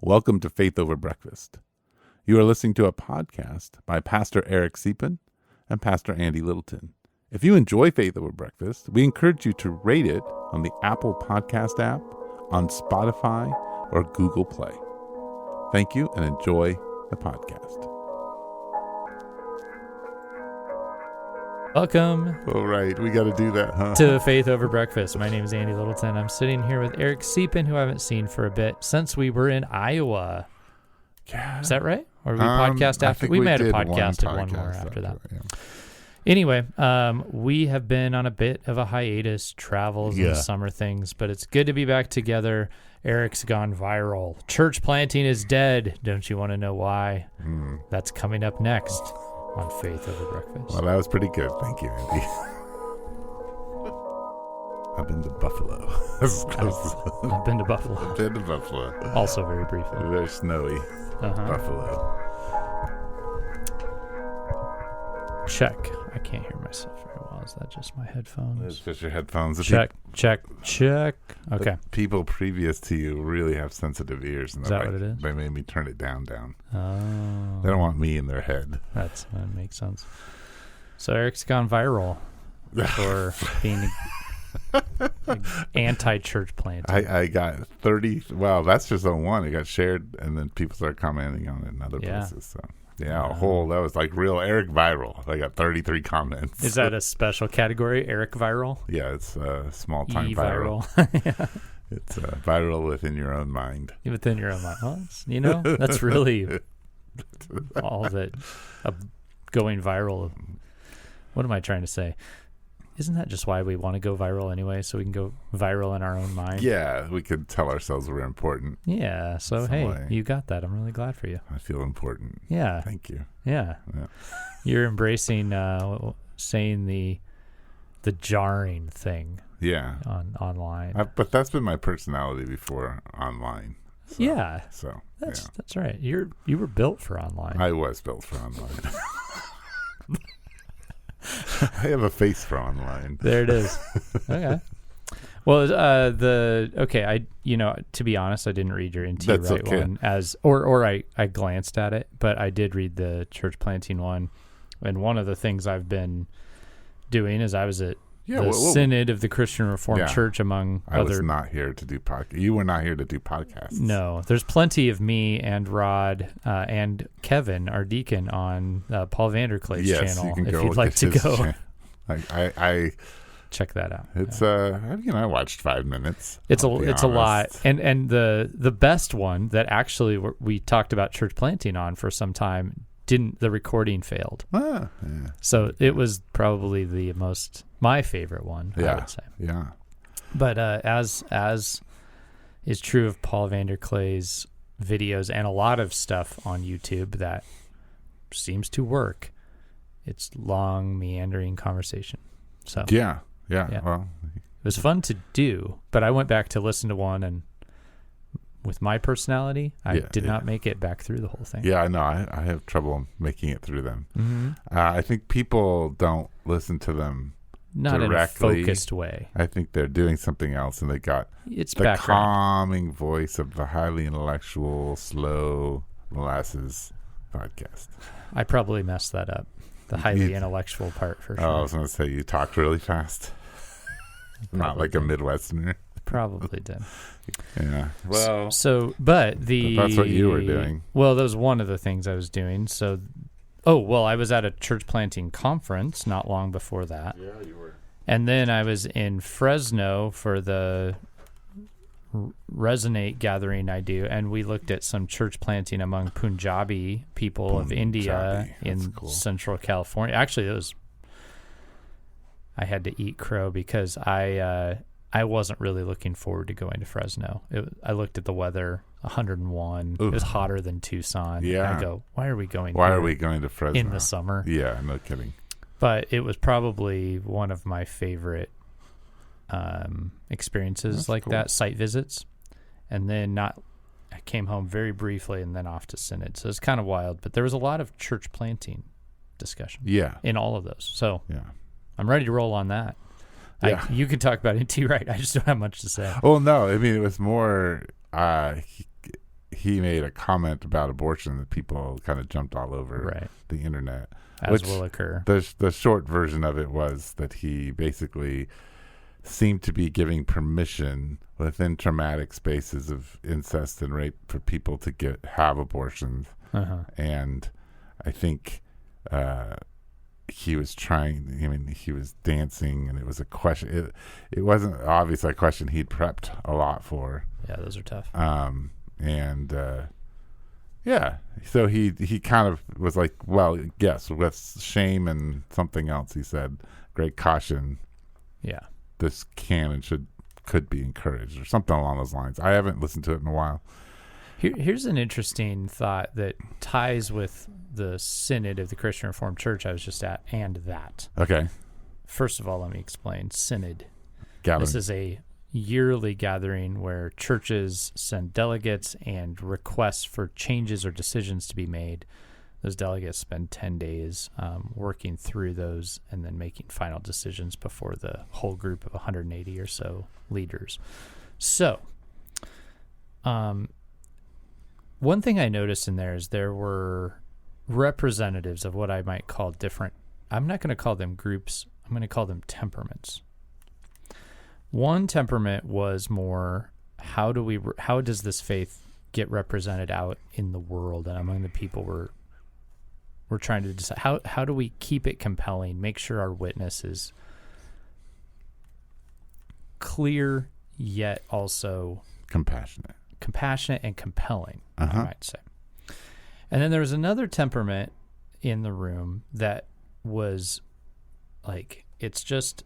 Welcome to Faith Over Breakfast. You are listening to a podcast by Pastor Eric Siepen and Pastor Andy Littleton. If you enjoy Faith Over Breakfast, we encourage you to rate it on the Apple Podcast app, on Spotify, or Google Play. Thank you and enjoy the podcast. Welcome. All right, we got to do that, huh? To Faith Over Breakfast. My name is Andy Littleton. I'm sitting here with Eric Siepen, who I haven't seen for a bit since we were in Iowa. Yeah. Is that right? Or we podcast after? We may have podcasted one more after that. Yeah. Anyway, we have been on a bit of a hiatus, travels and summer things, but it's good to be back together. Eric's gone viral. Church planting is dead. Don't you want to know why? That's coming up next on Faith Over Breakfast. Well, that was pretty good. Thank you, Andy. I've been to Buffalo. I've been to Buffalo. I've been to Buffalo. Also very briefly. Very snowy. Buffalo. Check. I can't hear myself very well. Is that just my headphones? It's just your headphones. Check. Okay. The people previous to you really have sensitive ears. And Is that what it is? They made me turn it down. Oh. They don't want me in their head. That makes sense. So Eric's gone viral for being an anti-church plant. I got 30. Well, that's just on one. It got shared, and then people started commenting on it in other places. So. Yeah, that was like real Eric viral. I got 33 comments. Is that a special category, Eric viral? Yeah, it's small time viral. Yeah. It's viral within your own mind. Within your own mind. Well, that's really all that going viral. What am I trying to say? Isn't that just why we want to go viral anyway, so we can go viral in our own mind? Yeah, we could tell ourselves we're important. Yeah, so you got that. I'm really glad for you. I feel important. Yeah. Thank you. Yeah. You're embracing saying the jarring thing. Yeah. Online. But that's been my personality before online. So, yeah. So that's right. You were built for online. I was built for online. I have a face for online. There it is. Okay. Well, to be honest, I didn't read your NT Wright one I glanced at it, but I did read the church planting one. And one of the things I've been doing is I was at the Synod of the Christian Reformed Church, among other. I was not here to do podcasts. You were not here to do podcasts. No, there's plenty of me and Rod and Kevin, our deacon, on Paul Vanderklay's channel. If you'd like to go, I check that out. It's I watched 5 minutes. It's a lot, and the best one that actually we talked about church planting on for some time. The recording failed. So it was probably my favorite one, I would say. Yeah. But as is true of Paul Vanderklay's videos and a lot of stuff on YouTube that seems to work, it's long, meandering conversation. So yeah. Well, it was fun to do, but I went back to listen to one, and with my personality, I did not make it back through the whole thing. Yeah, I know. I have trouble making it through them. Mm-hmm. I think people don't listen to them not directly. In a focused way. I think they're doing something else, and they got the background. Calming voice of the highly intellectual, slow molasses podcast. I probably messed that up. The highly intellectual part, for sure. Oh, I was going to say you talked really fast. Not like a Midwesterner. Probably did. Yeah. Well, but that's what you were doing. Well, that was one of the things I was doing. So, I was at a church planting conference not long before that. Yeah, you were. And then I was in Fresno for the Resonate gathering I do, and we looked at some church planting among Punjabi people of India in Central California. Actually, I had to eat crow because I wasn't really looking forward to going to Fresno. I looked at the weather, 101. Oof. It was hotter than Tucson. Yeah. I go, why are we going to Fresno? In the summer? Yeah, no kidding. But it was probably one of my favorite experiences. That's cool. That, site visits. And then I came home very briefly and then off to Synod. So it's kind of wild. But there was a lot of church planting discussion. Yeah. In all of those. So yeah. I'm ready to roll on that. Yeah. You could talk about it too, right? I just don't have much to say. Well, no. I mean, it was more he made a comment about abortion that people kind of jumped all over the internet. As will occur. The short version of it was that he basically seemed to be giving permission within traumatic spaces of incest and rape for people to have abortions. And I think he was he was dancing, and it was a question. It wasn't obviously a question he'd prepped a lot for. Yeah, those are tough. So he kind of was like, well, yes, with shame and something else, he said, great caution. Yeah. This can and could be encouraged, or something along those lines. I haven't listened to it in a while. Here's an interesting thought that ties with the Synod of the Christian Reformed Church I was just at, and that. Okay. First of all, let me explain. Synod. Gathering. This is a yearly gathering where churches send delegates and requests for changes or decisions to be made. Those delegates spend 10 days working through those and then making final decisions before the whole group of 180 or so leaders. So, one thing I noticed in there is there were representatives of what I might call different, I'm not going to call them groups, I'm going to call them temperaments. One temperament was more, how does this faith get represented out in the world and among the people we're trying to decide? How do we keep it compelling, make sure our witness is clear yet also compassionate and compelling, I might say. And then there was another temperament in the room that was like, it's just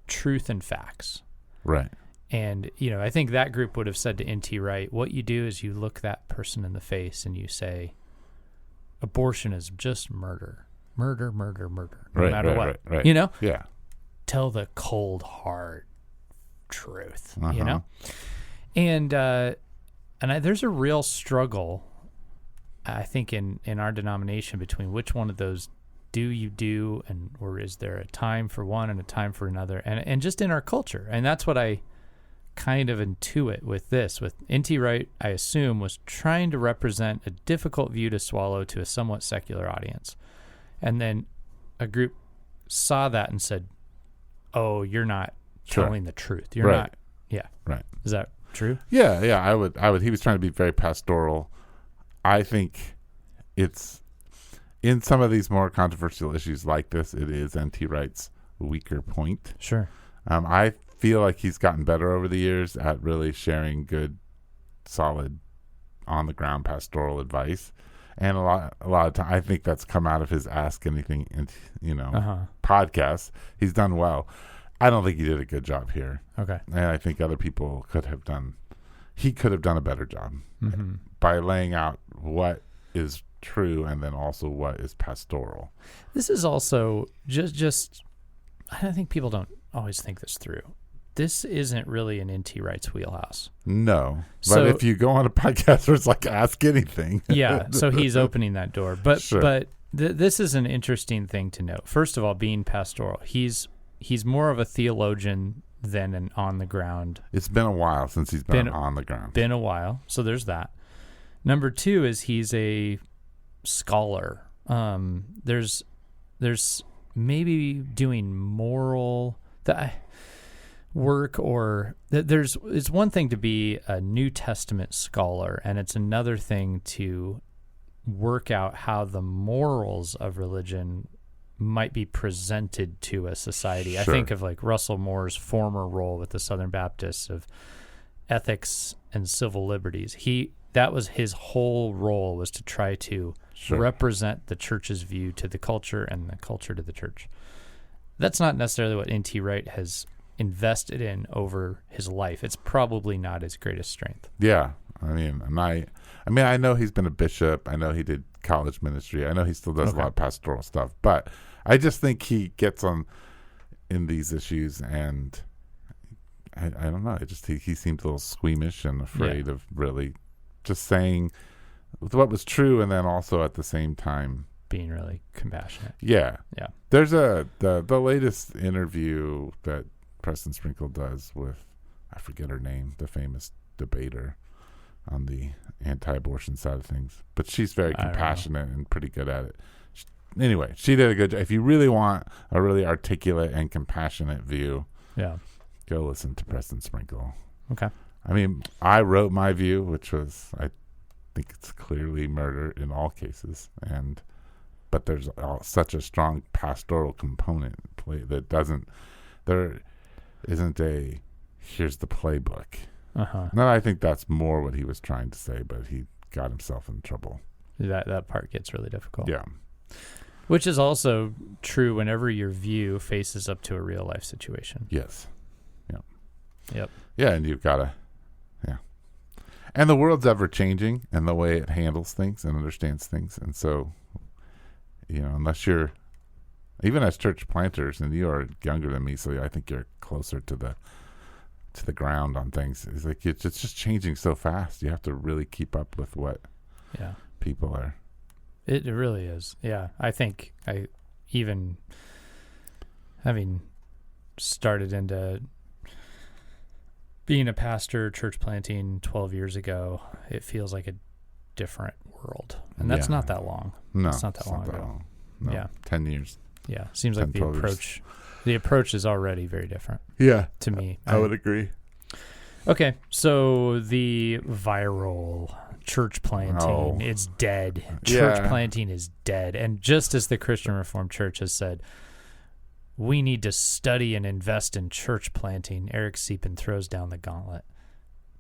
truth and facts. Right. And, I think that group would have said to N.T. Wright, what you do is you look that person in the face and you say, abortion is just murder, no matter what. Right. Yeah. Tell the cold, hard truth, And there's a real struggle, I think, in our denomination between which one of those do you do, or is there a time for one and a time for another, and just in our culture. And that's what I kind of intuit with this. With N.T. Wright, I assume, was trying to represent a difficult view to swallow to a somewhat secular audience. And then a group saw that and said, oh, you're not telling the truth. You're not. Yeah. Right. Is that true? Yeah. I would. He was trying to be very pastoral. I think it's, in some of these more controversial issues like this, it is N.T. Wright's weaker point. Sure. I feel like he's gotten better over the years at really sharing good, solid, on-the-ground pastoral advice. And a lot of time, I think that's come out of his Ask Anything, podcast. He's done well. I don't think he did a good job here. Okay. And I think other people he could have done a better job by laying out what is true and then also what is pastoral. This is also just I don't think people don't always think this through. This isn't really an N.T. Wright's wheelhouse. No. But if you go on a podcast where it's like Ask Anything. Yeah, so he's opening that door. But sure. But this is an interesting thing to note. First of all, being pastoral, he's more of a theologian than an on-the-ground. It's been a while since he's been on the ground. Been a while, so there's that. Number two is he's a scholar. There's maybe doing moral work, or it's one thing to be a New Testament scholar, and it's another thing to work out how the morals of religion might be presented to a society. Sure. I think of like Russell Moore's former role with the Southern Baptists of ethics and civil liberties. That was his whole role, was to try to represent the church's view to the culture and the culture to the church. That's not necessarily what N.T. Wright has invested in over his life. It's probably not his greatest strength. Yeah. I know he's been a bishop. I know he did college ministry. I know he still does a lot of pastoral stuff, but I just think he gets on in these issues, and I don't know. He seemed a little squeamish and afraid of really just saying what was true, and then also at the same time being really compassionate. Yeah. Yeah. There's the latest interview that Preston Sprinkle does with, I forget her name, the famous debater. on the anti-abortion side of things. But she's very compassionate and pretty good at it. Anyway, she did a good job. If you really want a really articulate and compassionate view, go listen to Preston Sprinkle. Okay. I mean, I wrote my view, which was, I think it's clearly murder in all cases, but there's such a strong pastoral component that there isn't a here's the playbook. No, I think that's more what he was trying to say, but he got himself in trouble. That part gets really difficult. Yeah. Which is also true whenever your view faces up to a real life situation. Yes. Yeah. Yep. Yeah, and you've got to, and the world's ever changing and the way it handles things and understands things. And so, unless you're, even as church planters, and you are younger than me, so I think you're closer to the ground on things. It's like it's just changing so fast. You have to really keep up with what people are. It really is. Yeah. I think even having started into being a pastor, church planting 12 years ago, it feels like a different world. And that's not that long. No, it's not that long ago. No, 10 years. Yeah. Seems like the approach is already very different. Yeah. To me. I would agree. Okay. So the viral church planting, it's dead. Church planting is dead. And just as the Christian Reformed Church has said, we need to study and invest in church planting, Eric Siepen throws down the gauntlet.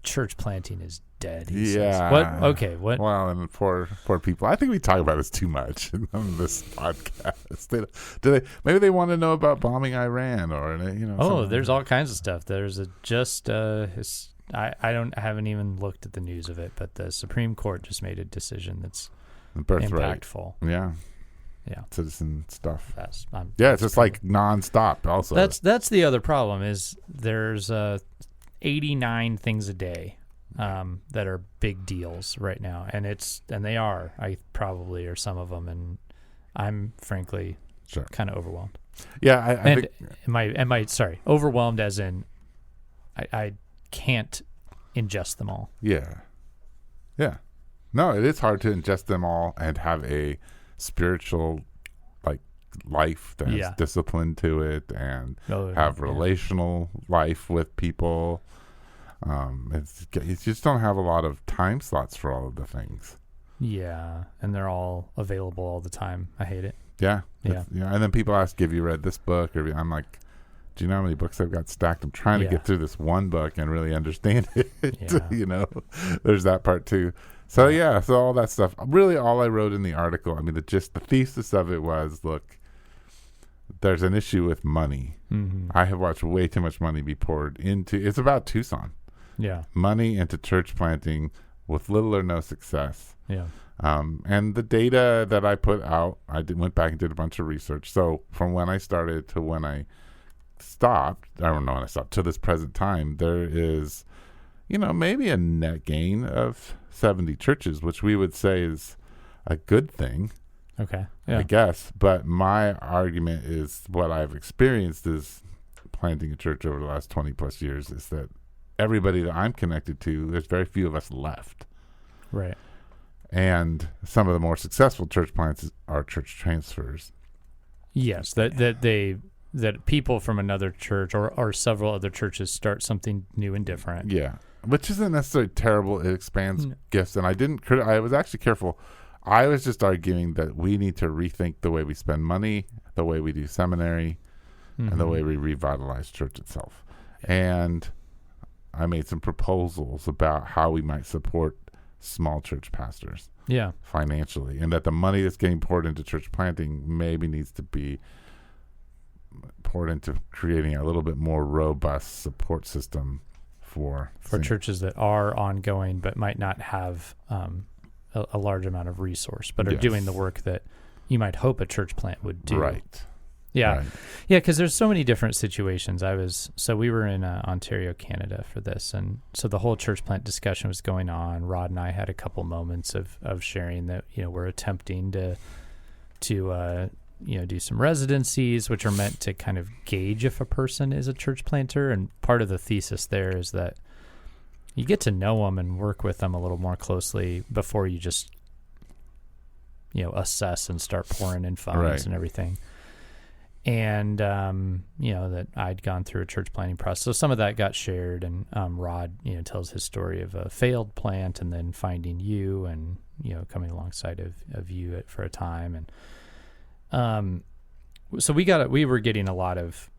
Church planting is dead. He says. What? Okay. What? Well, and poor people. I think we talk about this too much on this podcast. Maybe they want to know about bombing Iran or there's all kinds of stuff. There's I haven't even looked at the news of it, but the Supreme Court just made a decision that's impactful. Yeah. Yeah. Citizen stuff. It's just like nonstop also. That's the other problem is there's 89 things a day that are big deals right now, and they are. I probably are some of them, and I'm frankly kind of overwhelmed. Yeah, I think overwhelmed as in I can't ingest them all. Yeah. Yeah. No, it is hard to ingest them all and have a spiritual life that has discipline to it and have relational life with people. You just don't have a lot of time slots for all of the things. Yeah, and they're all available all the time. I hate it. Yeah. And then people ask, have you read this book? Or I'm like, do you know how many books I've got stacked? I'm trying to get through this one book and really understand it. There's that part too. So so all that stuff. Really, all I wrote in the article, I mean, the thesis of it was, look, there's an issue with money. Mm-hmm. I have watched way too much money be poured into. It's about Tucson. Yeah, money into church planting with little or no success. Yeah, and the data that I put out, went back and did a bunch of research. So from when I started to when I stopped, I don't know when I stopped to this present time, there is, maybe a net gain of 70 churches, which we would say is a good thing. Okay. Yeah. I guess. But my argument is what I've experienced is planting a church over the last 20 plus years is that everybody that I'm connected to, there's very few of us left. Right. And some of the more successful church plants are church transfers. Yes. That people from another church or several other churches start something new and different. Yeah. Which isn't necessarily terrible. It expands gifts. And I was actually careful. I was just arguing that we need to rethink the way we spend money, the way we do seminary, and the way we revitalize church itself. And I made some proposals about how we might support small church pastors financially, and that the money that's getting poured into church planting maybe needs to be poured into creating a little bit more robust support system for churches that are ongoing but might not have a large amount of resource, but are doing the work that you might hope a church plant would do. Right. Yeah. Right. Yeah, because there's so many different situations. We were in Ontario, Canada for this, and so the whole church plant discussion was going on. Rod and I had a couple moments of sharing that, we're attempting to do some residencies, which are meant to kind of gauge if a person is a church planter. And part of the thesis there is that You get to know them and work with them a little more closely before you just, assess and start pouring in funds and everything. And, that I'd gone through a church planting process. So some of that got shared, and Rod, tells his story of a failed plant and then finding you and, coming alongside of you for a time. And so we were getting a lot of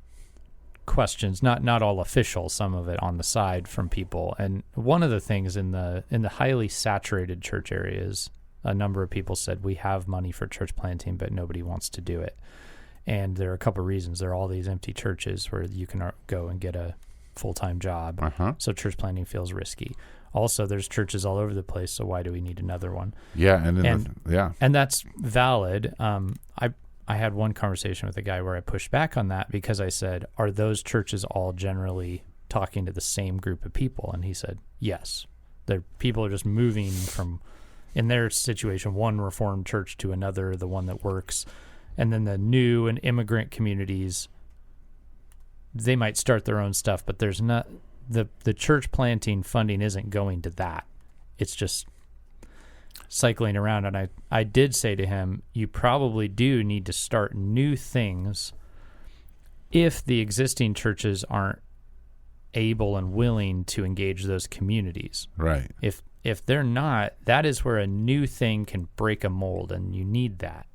questions, not all official, some of it on the side from people. And one of the things in the highly saturated church areas, a number of people said, we have money for church planting, but nobody wants to do it. And there are a couple of reasons. There are all these empty churches where you can go and get a full-time job. So church planting feels risky. Also, there's churches all over the place, so why do we need another one? Yeah, and that's valid. I had one conversation with a guy where I pushed back on that because I said, are those churches all generally talking to the same group of people? And he said, yes. People are just moving from, in their situation, one Reformed church to another, the one that works. And then the new and immigrant communities, they might start their own stuff, but there's not the church planting funding isn't going to that. It's just cycling around. And I did say to him, you probably do need to start new things if the existing churches aren't able and willing to engage those communities. Right. If they're not, that is where a new thing can break a mold, and you need that.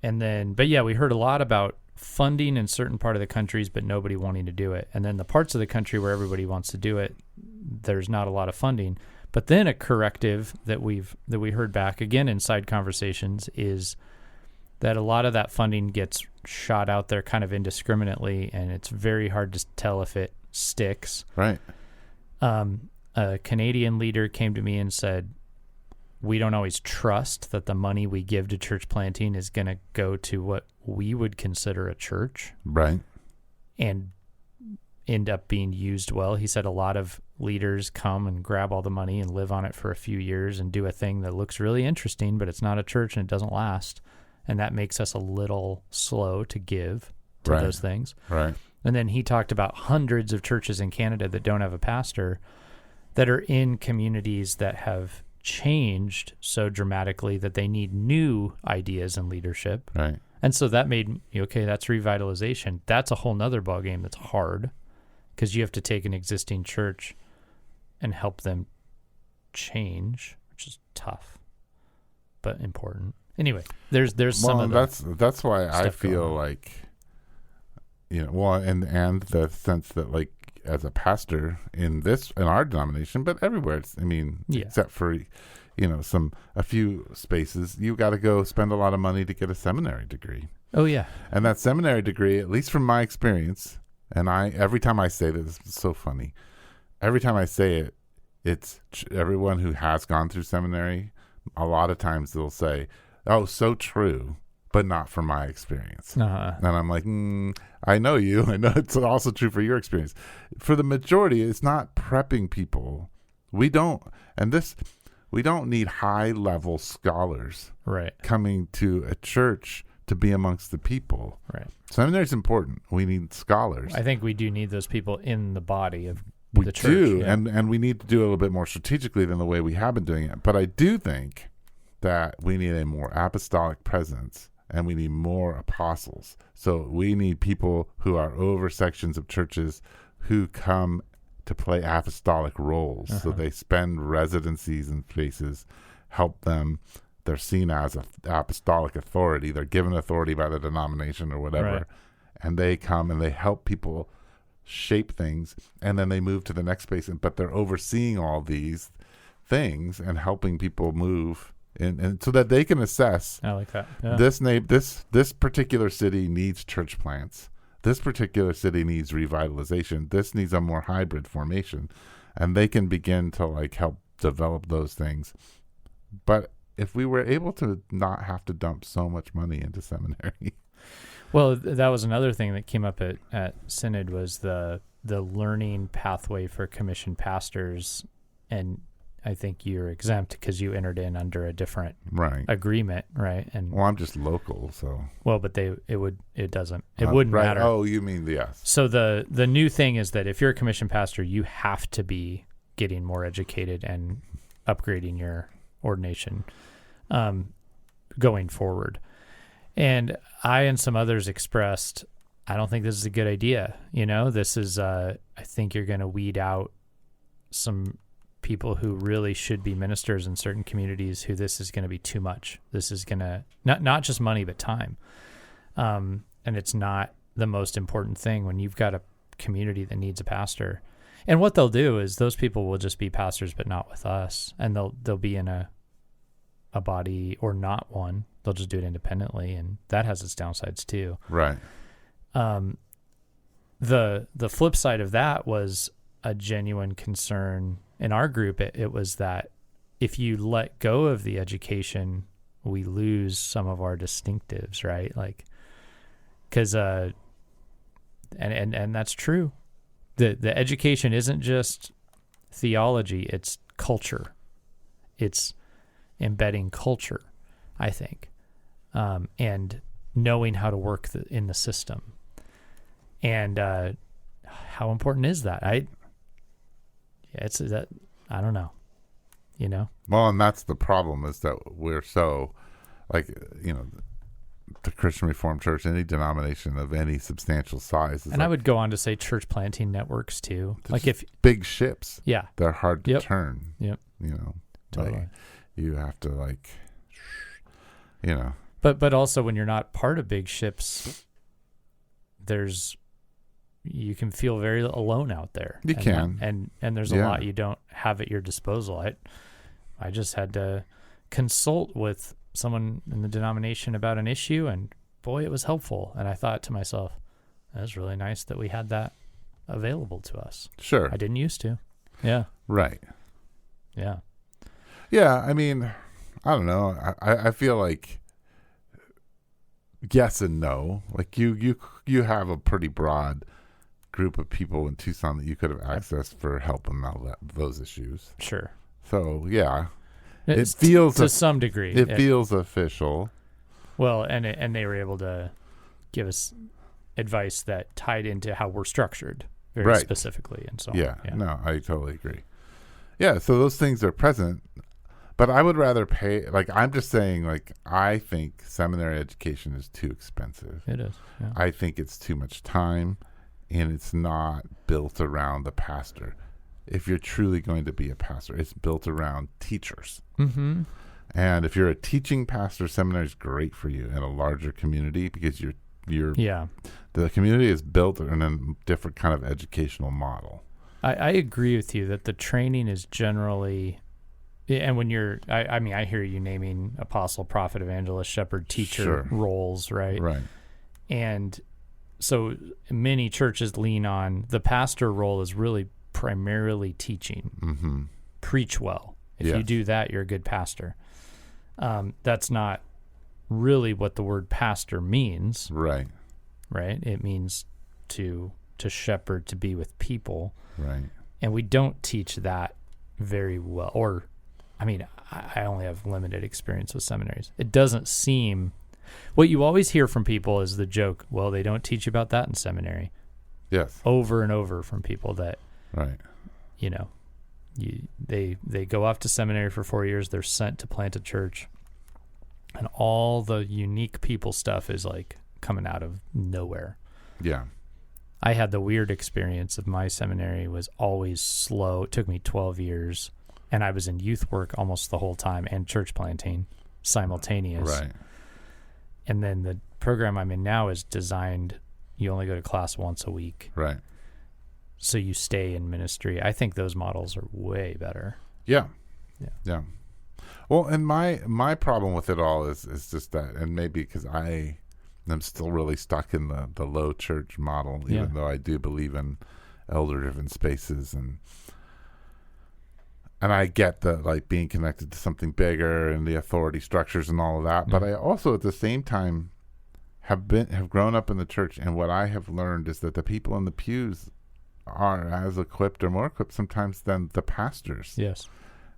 We heard a lot about funding in certain part of the countries, but nobody wanting to do it. And then the parts of the country where everybody wants to do it, there's not a lot of funding. But then a corrective that we heard back again in side conversations is that a lot of that funding gets shot out there kind of indiscriminately, and it's very hard to tell if it sticks. Right. A Canadian leader came to me and said, we don't always trust that the money we give to church planting is going to go to what we would consider a church. Right. And end up being used well. He said a lot of leaders come and grab all the money and live on it for a few years and do a thing that looks really interesting, but it's not a church and it doesn't last. And that makes us a little slow to give to those things. Right. And then he talked about hundreds of churches in Canada that don't have a pastor, that are in communities that have changed so dramatically that they need new ideas and leadership. Right. And so that made, that's revitalization. That's a whole nother ballgame that's hard, because you have to take an existing church and help them change, which is tough, but important. Anyway, there's some of that's why I feel like, and the sense that, like, as a pastor in our denomination, but everywhere, except for, a few spaces, you got to go spend a lot of money to get a seminary degree. Oh yeah. And that seminary degree, at least from my experience, and every time I say this, it's so funny. Every time I say it, it's everyone who has gone through seminary, a lot of times they'll say, oh, so true, but not from my experience. Uh-huh. And I'm like, I know you. I know it's also true for your experience. For the majority, it's not prepping people. We don't need high-level scholars coming to a church to be amongst the people. Right. Seminary is important. We need scholars. I think we do need those people in the body of the church. We do, yeah. and we need to do it a little bit more strategically than the way we have been doing it. But I do think that we need a more apostolic presence, and we need more apostles. So we need people who are over sections of churches who come to play apostolic roles. So they spend residencies in places, help them. They're seen as an apostolic authority. They're given authority by the denomination or whatever. Right. And they come and they help people shape things, and then they move to the next space. But they're overseeing all these things and helping people move, and so that they can assess. I like that. Yeah. This particular city needs church plants. This particular city needs revitalization. This needs a more hybrid formation, and they can begin to help develop those things. But if we were able to not have to dump so much money into seminary. Well, that was another thing that came up at Synod, was the learning pathway for commissioned pastors. And I think you're exempt because you entered in under a different agreement, right? And I'm just local, so but it wouldn't matter. Oh, you mean yes. So the new thing is that if you're a commissioned pastor, you have to be getting more educated and upgrading your ordination going forward. And I and some others expressed, I don't think this is a good idea. This is I think you're going to weed out some people who really should be ministers in certain communities who this is going to be too much. This is going to not just money, but time. And it's not the most important thing when you've got a community that needs a pastor. And what they'll do is those people will just be pastors, but not with us. And they'll be in a body or not one. They'll just do it independently. And that has its downsides too. Right. The flip side of that was a genuine concern in our group. It was that if you let go of the education, we lose some of our distinctives, right? Like, because and that's true. The education isn't just theology; it's culture. It's embedding culture, I think, and knowing how to work in the system. And how important is that? I don't know, Well, and that's the problem, is that we're so, the Christian Reformed Church, any denomination of any substantial size. And I would go on to say church planting networks too. Like if big ships, yeah, they're hard to turn. Yep. Totally. You have to But also when you're not part of big ships, you can feel very alone out there. You can. And there's a lot you don't have at your disposal. I just had to consult with someone in the denomination about an issue, and boy, it was helpful. And I thought to myself, that's really nice that we had that available to us. Sure. I didn't used to. Yeah. Right. Yeah. Yeah. I mean, I don't know. I feel like yes and no. Like you have a pretty broad group of people in Tucson that you could have accessed for helping out those issues. Sure. So yeah, it feels to some degree. It feels official. Well, and they were able to give us advice that tied into how we're structured very specifically, and so on. Yeah. No, I totally agree. Yeah. So those things are present, but I would rather pay. I'm just saying. I think seminary education is too expensive. It is. Yeah. I think it's too much time. And it's not built around the pastor. If you're truly going to be a pastor, it's built around teachers. Mm-hmm. And if you're a teaching pastor, seminary is great for you in a larger community, because the community is built in a different kind of educational model. I agree with you that the training is generally, and when you're, I hear you naming apostle, prophet, evangelist, shepherd, teacher roles, right? Right. And so many churches lean on the pastor role is really primarily teaching. Mm-hmm. Preach well. If you do that, you're a good pastor. That's not really what the word pastor means. Right. Right. It means to shepherd, to be with people. Right. And we don't teach that very well. Or, I only have limited experience with seminaries. It doesn't seem. What you always hear from people is the joke, well, they don't teach you about that in seminary. Yes. Over and over from people that, right. They go off to seminary for 4 years. They're sent to plant a church. And all the unique people stuff is coming out of nowhere. Yeah. I had the weird experience of my seminary was always slow. It took me 12 years. And I was in youth work almost the whole time and church planting simultaneous. Right. And then the program I'm in now is designed, you only go to class once a week. Right. So you stay in ministry. I think those models are way better. Yeah. Yeah. Well, and my problem with it all is just that, and maybe because I am still really stuck in the low church model, even though I do believe in elder-driven spaces, and I get the being connected to something bigger and the authority structures and all of that. But I also at the same time have grown up in the church, and what I have learned is that the people in the pews are as equipped or more equipped sometimes than the pastors. Yes.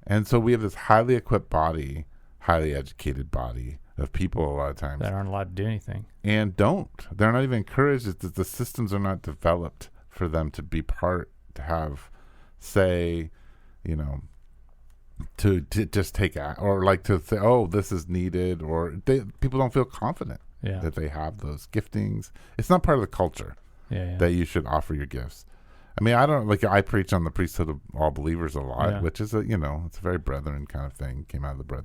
And so we have this highly equipped body, highly educated body of people a lot of times that aren't allowed to do anything. And they're not even encouraged. It's that the systems are not developed for them to be part, to have, say, to just take out, or like to say, oh, this is needed, or people don't feel confident that they have those giftings. It's not part of the culture that you should offer your gifts. I mean, I preach on the priesthood of all believers a lot, which is it's a very brethren kind of thing. Came out of the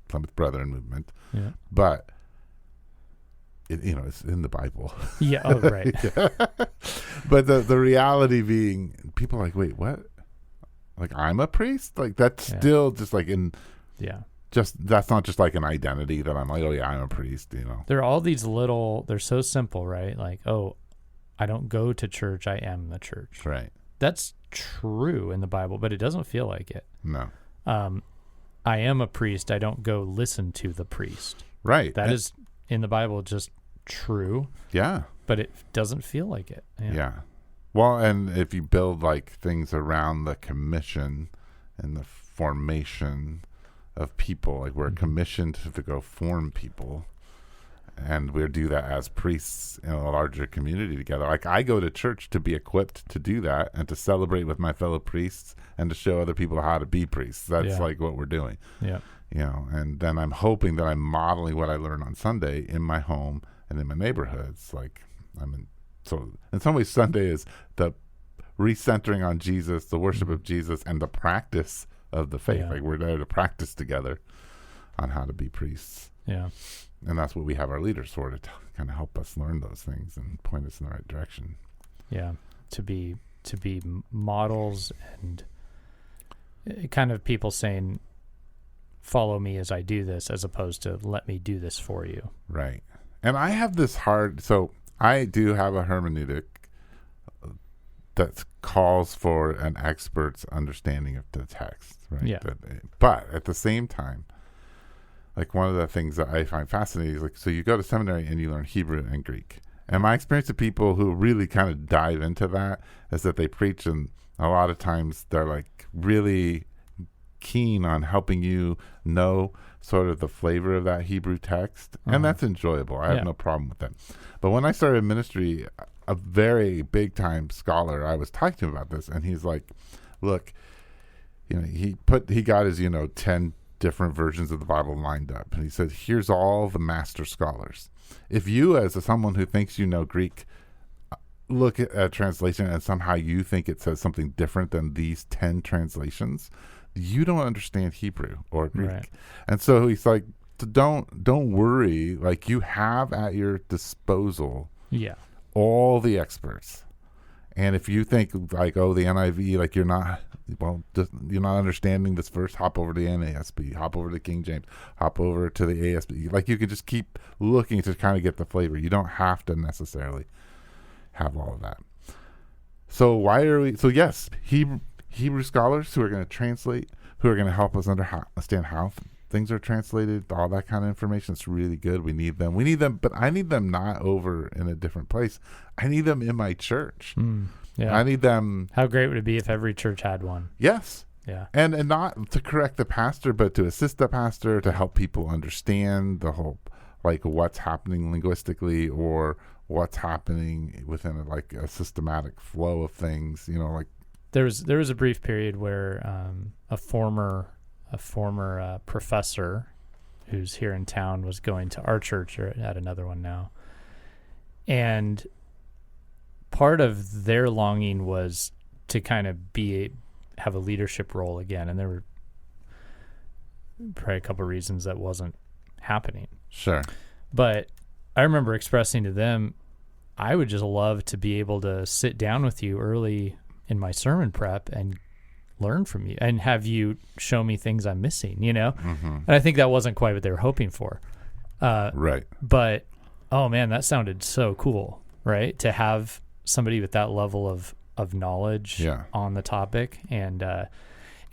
Plymouth Brethren movement. Yeah. But it's in the Bible. Yeah. Oh, right. But the reality being, people are like, wait, what? Like, I'm a priest? Like, that's still just like that's not just like an identity that I'm like, oh yeah, I'm a priest, There are all these they're so simple, right? Like, oh, I don't go to church, I am the church. Right. That's true in the Bible, but it doesn't feel like it. No. I am a priest, I don't go listen to the priest. Right. That is in the Bible just true. Yeah. But it doesn't feel like it. Yeah. Well, and if you build like things around the commission and the formation of people, like we're commissioned to go form people, and we do that as priests in a larger community together. Like, I go to church to be equipped to do that and to celebrate with my fellow priests and to show other people how to be priests. That's like what we're doing. Yeah. And then I'm hoping that I'm modeling what I learned on Sunday in my home and in my neighborhoods. Like, so in some ways, Sunday is the recentering on Jesus, the worship of Jesus, and the practice of the faith. Like, we're there to practice together on how to be priests. Yeah. And that's what we have our leaders for, to kind of help us learn those things and point us in the right direction. Yeah. To be models, and kind of people saying, follow me as I do this, as opposed to let me do this for you. Right. And I have this so I do have a hermeneutic that calls for an expert's understanding of the text, right? Yeah. But at the same time, like, one of the things that I find fascinating is, like, so you go to seminary and you learn Hebrew and Greek. And my experience of people who really kind of dive into that is that they preach, and a lot of times they're like really keen on helping you know sort of the flavor of that Hebrew text. And that's enjoyable. I have no problem with that. But when I started ministry, a very big time scholar, I was talking to him about this, and he's like, look, he got his, 10 different versions of the Bible lined up, and he said, here's all the master scholars. If you, as someone who thinks Greek, look at a translation and somehow you think it says something different than these 10 translations, you don't understand Hebrew or Greek. Right. And so he's like, don't worry. Like, you have at your disposal all the experts. And if you think like, oh, the NIV, like, you're not understanding this verse, hop over to the NASB, hop over to King James, hop over to the ASB. Like, you can just keep looking to kind of get the flavor. You don't have to necessarily have all of that. So yes, Hebrew scholars who are going to translate, who are going to help us understand how things are translated, all that kind of information. It's really good. We need them, but I need them not over in a different place. I need them in my church. Yeah. I need them. How great would it be if every church had one? Yes. Yeah. And not to correct the pastor, but to assist the pastor, to help people understand the whole, like, what's happening linguistically, or what's happening within a systematic flow of things, like. There was a brief period where a former professor who's here in town was going to our church, or at another one now, and part of their longing was to kind of have a leadership role again, and there were probably a couple of reasons that wasn't happening. Sure. But I remember expressing to them, I would just love to be able to sit down with you early in my sermon prep and learn from you and have you show me things I'm missing, Mm-hmm. And I think that wasn't quite what they were hoping for. Right. But, oh man, that sounded so cool, right? To have somebody with that level of knowledge on the topic. And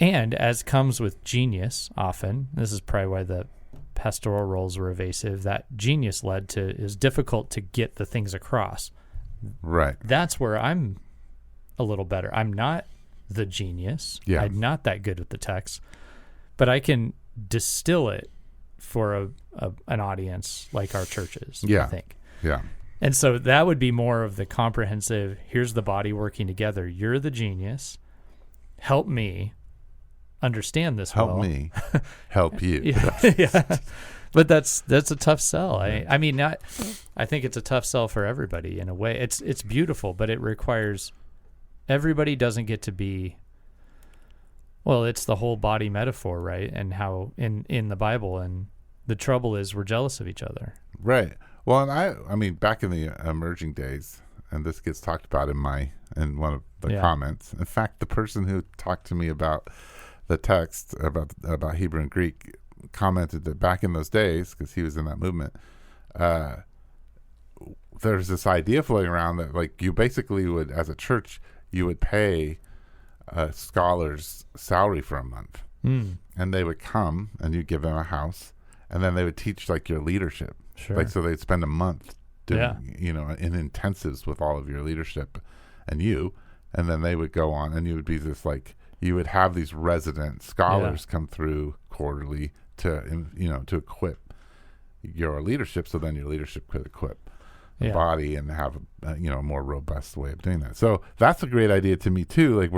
as comes with genius often, this is probably why the pastoral roles were evasive, that genius led to is difficult to get the things across. Right. That's where I'm a little better. I'm not the genius. Yeah. I'm not that good with the text, but I can distill it for an audience like our churches, I think. Yeah. And so that would be more of the comprehensive, here's the body working together. You're the genius. Help me understand this Help me help you. Yeah. But that's a tough sell. I mean, I think it's a tough sell for everybody in a way. It's beautiful, but it requires, everybody doesn't get to be, well, it's the whole body metaphor, right? And how in the Bible, and the trouble is we're jealous of each other. Right. Well, and I mean, back in the emerging days, and this gets talked about in one of the comments. In fact, the person who talked to me about the text about Hebrew and Greek commented that back in those days, because he was in that movement, there's this idea floating around that like you basically would, as a church, you would pay a scholar's salary for a month, and they would come and you'd give them a house, and then they would teach like your leadership. Sure. Like, so they'd spend a month doing, in intensives with all of your leadership and you, and then they would go on, and you would be this like, you would have these resident scholars come through quarterly to equip your leadership, so then your leadership could equip the body and have a more robust way of doing that. So that's a great idea to me too. Like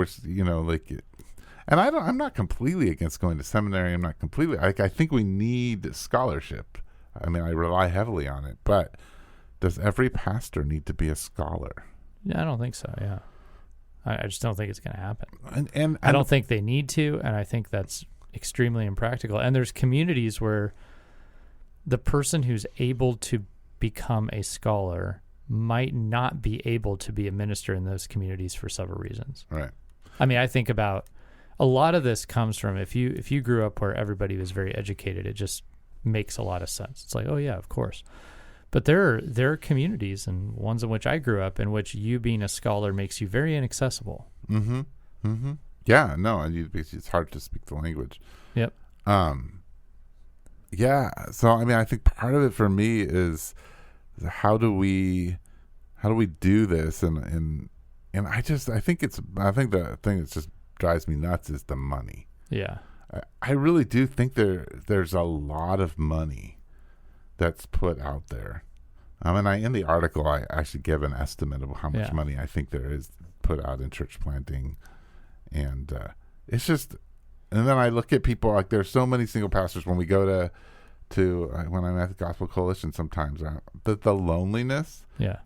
and I'm not completely against going to seminary. I'm not completely, I think we need scholarship. I mean, I rely heavily on it, but does every pastor need to be a scholar? Yeah, I don't think so. Yeah. I just don't think it's going to happen. And I don't think they need to, and I think that's extremely impractical. And there's communities where the person who's able to become a scholar might not be able to be a minister in those communities for several reasons. Right. I mean, I think about a lot of this comes from if you grew up where everybody was very educated, it just makes a lot of sense. It's like, oh yeah, of course. But there are communities, and ones in which I grew up, in which you being a scholar makes you very inaccessible. Mm-hmm. Mm-hmm. Yeah, no, and it's hard to speak the language. Yep. Yeah. So I mean, I think part of it for me is how do we do this, and I think the thing that just drives me nuts is the money. Yeah. I really do think there's a lot of money that's put out there. And in the article, I actually give an estimate of how much money I think there is put out in church planting. And it's just, and then I look at people, like there's so many single pastors when we go to when I'm at the Gospel Coalition sometimes, the loneliness,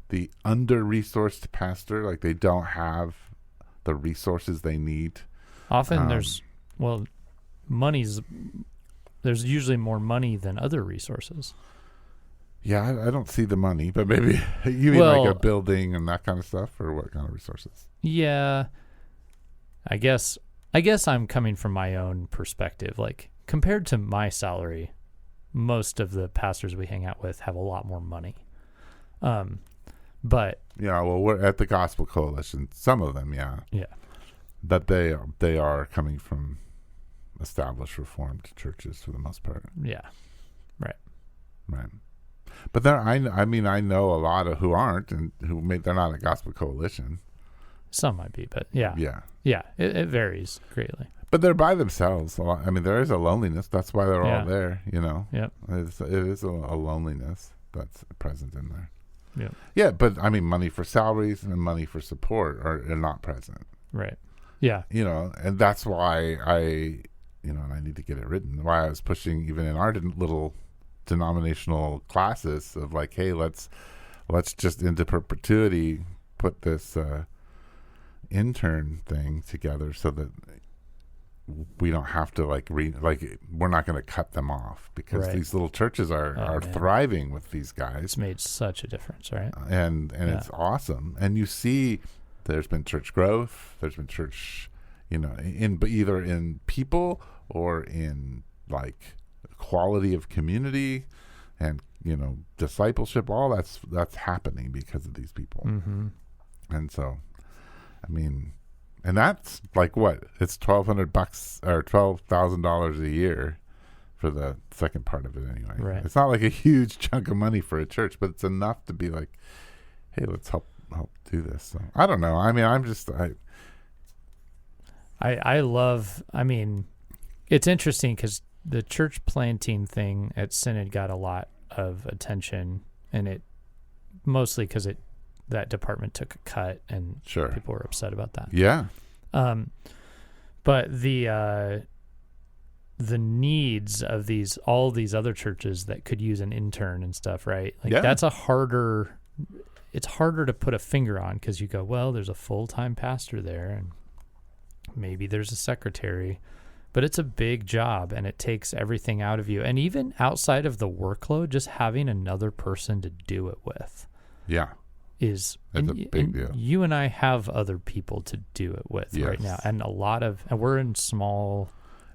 the under-resourced pastor, like they don't have the resources they need. Often there's usually more money than other resources. Yeah, I don't see the money, but maybe you mean like a building and that kind of stuff, or what kind of resources? Yeah, I guess I'm coming from my own perspective. Like compared to my salary, most of the pastors we hang out with have a lot more money. But yeah, well, we're at the Gospel Coalition. Some of them, yeah, that they are coming from established Reformed churches for the most part. Yeah, right. But there, I know a lot of who aren't, and they're not a Gospel Coalition. Some might be, but yeah, it varies greatly. But they're by themselves. I mean, there is a loneliness. That's why they're all there. Yep. It is a loneliness that's present in there. Yeah. Yeah, but I mean, money for salaries and money for support are not present. Right. Yeah. And that's why and I need to get it written. Why I was pushing even in our little denominational classes of like, hey, let's just into perpetuity put this intern thing together so that we don't have to we're not going to cut them off, because these little churches are thriving with these guys. It's made such a difference, right? And it's awesome. And you see there's been church growth, there's been church, either in people or in like quality of community and discipleship. All that's happening because of these people. Mm-hmm. And so I mean, and that's like what? It's $1,200 or $12,000 a year for the second part of it anyway. Right. It's not like a huge chunk of money for a church, but it's enough to be like, hey, let's help do this. So I don't know. I mean, It's interesting because the church planting thing at Synod got a lot of attention, and it mostly because that department took a cut, and people were upset about that. Yeah. But the needs of all these other churches that could use an intern and stuff, right? Like that's it's harder to put a finger on because you go, well, there's a full-time pastor there and maybe there's a secretary, but it's a big job and it takes everything out of you. And even outside of the workload, just having another person to do it with. Yeah. That's a big deal. You and I have other people to do it with right now. And and we're in small.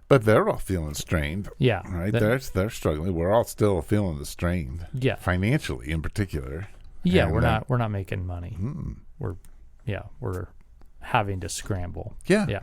But they're all feeling strained. Yeah. Right? They're struggling. We're all still feeling the strain. Yeah. Financially in particular. Yeah, we're not making money. We're having to scramble. Yeah.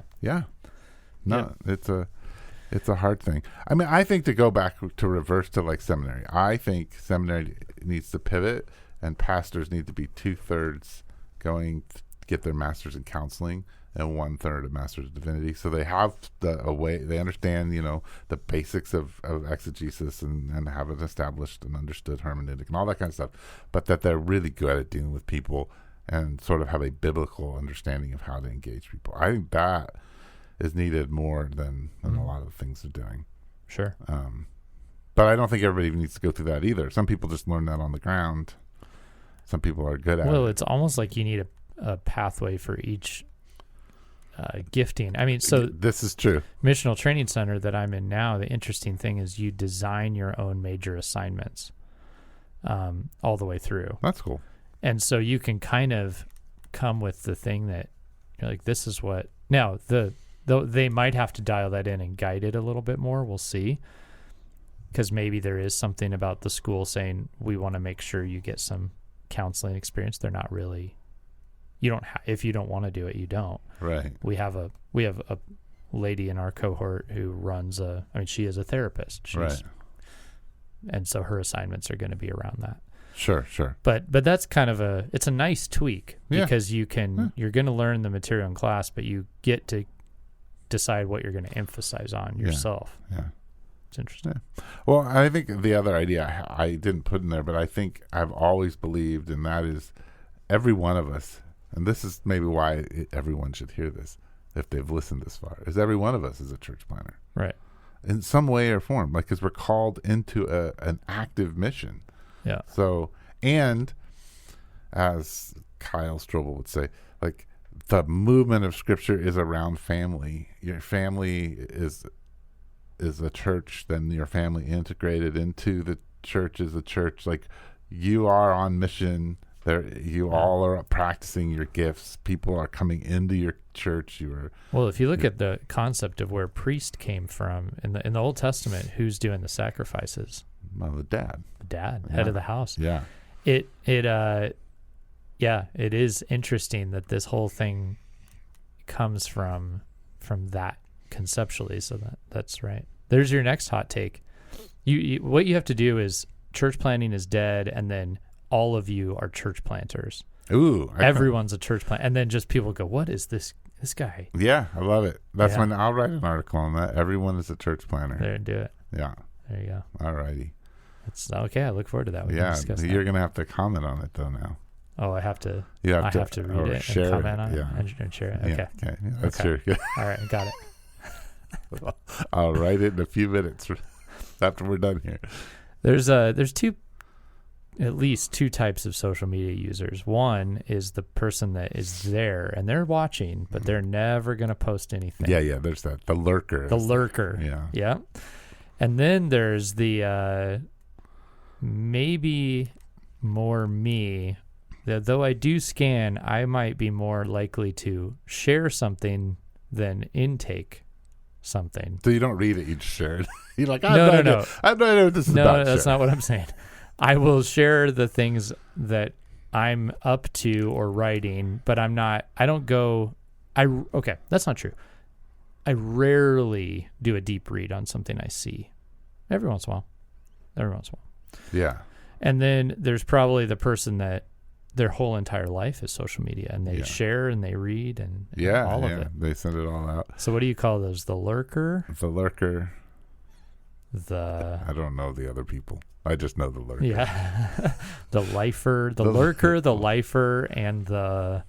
No, it's a hard thing. I mean, I think to go back to reverse to like seminary. I think seminary needs to pivot, and pastors need to be 2/3 going to get their master's in counseling and 1/3 a master's of divinity. So they have a way, they understand, the basics of exegesis and have an established and understood hermeneutic and all that kind of stuff, but that they're really good at dealing with people and sort of have a biblical understanding of how to engage people. I think that is needed more than a lot of the things they're doing. Sure. But I don't think everybody needs to go through that either. Some people just learn that on the ground. Some people are good at it. Well, it's almost like you need a pathway for each gifting. I mean, so this is true. Missional Training Center that I'm in now, the interesting thing is you design your own major assignments all the way through. That's cool. And so you can kind of come with the thing that you're like, this is what. Now, they might have to dial that in and guide it a little bit more. We'll see. Because maybe there is something about the school saying, we want to make sure you get some counseling experience. They're not really. You don't. If you don't want to do it, you don't. Right. We have a lady in our cohort who runs she is a therapist. Right. And so her assignments are going to be around that. Sure. But that's kind of it's a nice tweak because you're going to learn the material in class, but you get to decide what you're going to emphasize on yourself. Yeah. It's interesting. Yeah. Well, I think the other idea I didn't put in there, but I think I've always believed, and that is every one of us, and this is maybe why everyone should hear this if they've listened this far, is every one of us is a church planner. Right. In some way or form, because we're called into an active mission. Yeah. So, and as Kyle Strobel would say, like the movement of Scripture is around family. Your family is a church, then your family integrated into the church is a church. Like you are on mission. You all are practicing your gifts. People are coming into your church. Well, if you look at the concept of where priest came from in the Old Testament, who's doing the sacrifices? Well, the dad. Head of the house. Yeah. It is interesting that this whole thing comes from that conceptually. So that's right. There's your next hot take. You what you have to do is church planting is dead, and then all of you are church planters. Ooh. Everyone's a church plant. And then just people go, what is this guy? Yeah, I love it. That's when I'll write an article on that. Everyone is a church planner. There, do it. Yeah. There you go. All righty. It's okay. I look forward to that. We can discuss that. You're going to have to comment on it, though, now. Oh, I have to. You have to read it and comment on it and share it. Okay. Yeah, okay. That's true. All right. Got it. I'll write it in a few minutes after we're done here. There's at least two types of social media users. One is the person that is there and they're watching, but they're never going to post anything. Yeah. There's that. The lurker. Yeah. And then there's the maybe more me. Though I do scan, I might be more likely to share something than intake something. So you don't read it, you just share it. You're like, no. I have no idea what this is about. No, that's not what I'm saying. I will share the things that I'm up to or writing, but that's not true. I rarely do a deep read on something I see. Every once in a while. Yeah. And then there's probably the person that their whole entire life is social media, and they share and they read and all of it. They send it all out. So what do you call those? The lurker? The lurker. I don't know the other people. I just know the lurker. Yeah. The lifer, the lurker, the lifer, and I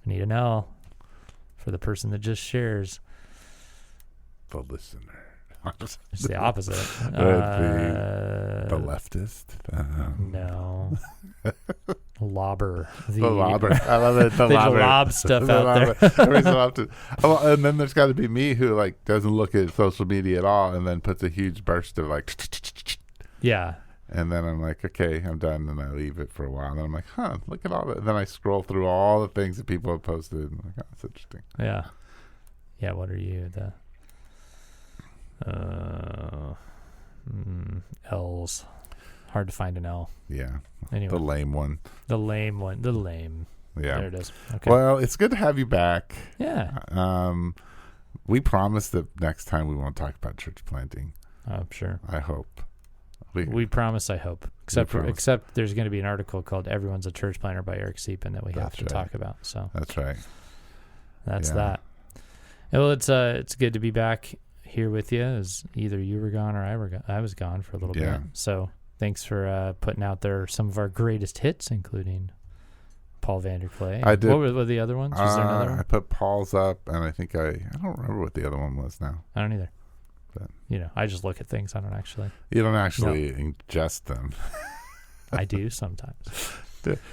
need an L for the person that just shares. The listener. It's the opposite. The leftist. No. Lobber. The lobber. I love it. The they lobber. lob stuff out there. And then there's got to be me who like doesn't look at social media at all, and then puts a huge burst of like. Yeah. And then I'm like, okay, I'm done, and I leave it for a while. And then I'm like, look at all that. And then I scroll through all the things that people have posted, and I'm like, that's interesting. Yeah. Yeah. What are you? L's. Hard to find an L. Yeah. Anyway. The lame one. The lame one. The lame. Yeah. There it is. Okay. Well, it's good to have you back. Yeah. We promise that next time we won't talk about church planting. I'm sure. I hope. We promise, I hope. Except there's going to be an article called Everyone's a Church Planter by Eric Siepen that we have to talk about. So that's right. That's that. Well, it's good to be back here with you, as either you were gone or I was gone for a little bit. So thanks for putting out there some of our greatest hits, including Paul Vanderklay. I did. What were the other ones? Was there another one? I put Paul's up, and I think I don't remember what the other one was now. I don't either. But I just look at things. I don't actually. You don't actually ingest them. I do sometimes.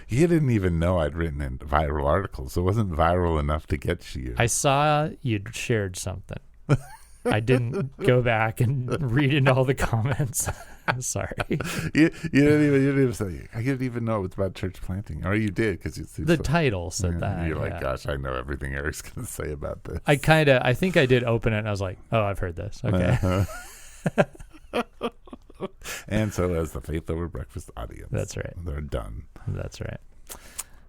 You didn't even know I'd written in viral articles. It wasn't viral enough to get you. I saw you'd shared something. I didn't go back and read into all the comments. I'm sorry. You didn't even say. I didn't even know it was about church planting, or you did because the title said that. You're like, gosh, I know everything Eric's going to say about this. I think I did open it, and I was like, oh, I've heard this. Okay. And so as the Faith Over Breakfast audience. That's right. They're done. That's right.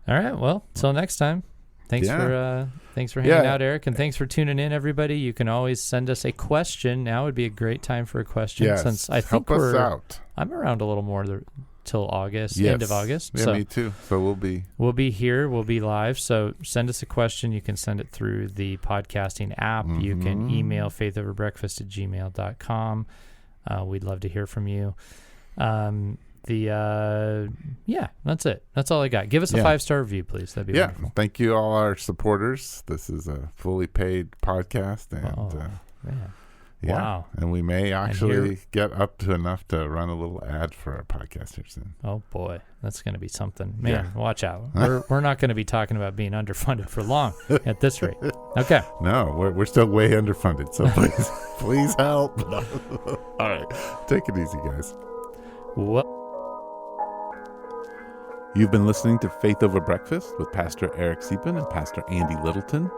All right. Well, till next time. Thanks for hanging out, Eric, and thanks for tuning in, everybody. You can always send us a question. Now would be a great time for a question, since I think help us out. I'm around a little more till August, end of August. Yeah, me too. So we'll be here. We'll be live. So send us a question. You can send it through the podcasting app. Mm-hmm. You can email faithoverbreakfast@gmail.com. We'd love to hear from you. That's it. That's all I got. Give us a 5-star review, please. That'd be wonderful. Thank you, all our supporters. This is a fully paid podcast, and wow. And we may actually get up to enough to run a little ad for our podcast here soon. Oh boy, that's going to be something, man. Watch out. We're not going to be talking about being underfunded for long at this rate. Okay. No, we're still way underfunded. So please help. All right, take it easy, guys. What? You've been listening to Faith Over Breakfast with Pastor Eric Siepen and Pastor Andy Littleton.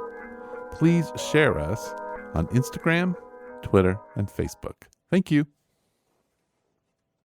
Please share us on Instagram, Twitter, and Facebook. Thank you.